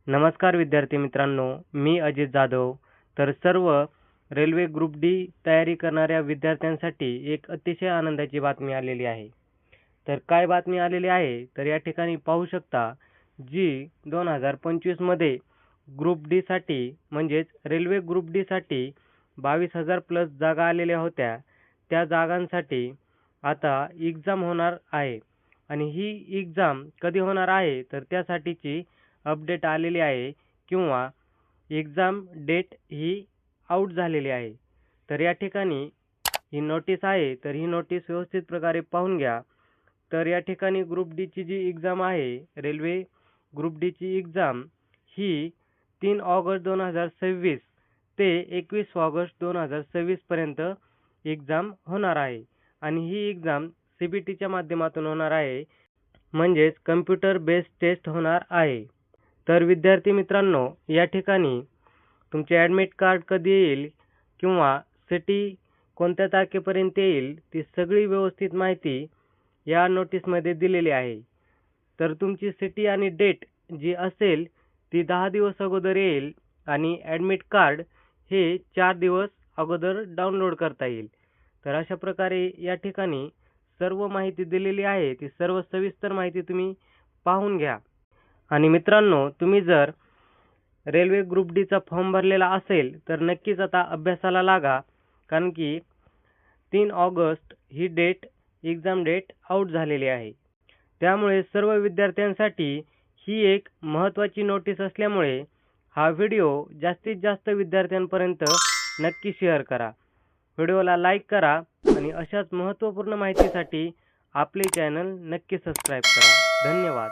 नमस्कार विद्यार्थी मित्रांनो, मी अजित जाधव. तर सर्व रेल्वे ग्रुप डी तयारी करणाऱ्या विद्यार्थ्यांसाठी एक अतिशय आनंदाची बातमी आलेली आहे. तर काय बातमी आलेली आहे तर या ठिकाणी पाहू शकता, जी 2025 मध्ये ग्रुप डी साठी म्हणजेच रेल्वे ग्रुप डी साठी 22,000 प्लस जागा आलेल्या होत्या. त्या जागांसाठी आता एक्झाम होणार आहे आणि ही एक्झाम कधी होणार आहे तर त्यासाठीची अपडेट आलेली आहे किंवा एक्झाम डेट ही आउट झालेली आहे. तर या ठिकाणी ही नोटीस आहे, तर ही नोटीस व्यवस्थित प्रकारे पाहून घ्या. तर या ठिकाणी ग्रुप डीची जी एक्झाम आहे, रेल्वे ग्रुप डीची एक्झाम ही 3 ऑगस्ट 2026 ते 21 ऑगस्ट 2026 पर्यंत एक्झाम होणार आहे आणि ही एक्झाम CBTच्या माध्यमातून होणार आहे, म्हणजेच कम्प्युटर बेस्ड टेस्ट होणार आहे. तर विद्यार्थी मित्रांनो, या ठिकाणी तुमचे ॲडमिट कार्ड कधी येईल किंवा सिटी कोणत्या तारखेपर्यंत येईल, ती सगळी व्यवस्थित माहिती या नोटीसमध्ये दिलेली आहे. तर तुमची सिटी आणि डेट जी असेल ती 10 दिवस अगोदर येईल आणि ॲडमिट कार्ड हे 4 दिवस अगोदर डाउनलोड करता येईल. तर अशा प्रकारे या ठिकाणी सर्व माहिती दिलेली आहे. ती सर्व सविस्तर माहिती तुम्ही पाहून घ्या. आणि मित्रांनो, तुम्ही जर रेल्वे ग्रुप डीचा फॉर्म भरलेला असेल तर नक्कीच आता अभ्यासाला लागा, कारण की 3 ऑगस्ट ही एक्झाम डेट आउट झालेली आहे. त्यामुळे सर्व विद्यार्थ्यांसाठी ही एक महत्त्वाची नोटीस असल्यामुळे हा व्हिडिओ जास्तीत जास्त विद्यार्थ्यांपर्यंत नक्की शेअर करा. व्हिडिओला लाईक करा आणि अशाच महत्त्वपूर्ण माहितीसाठी आपले चॅनल नक्की सबस्क्राईब करा. धन्यवाद.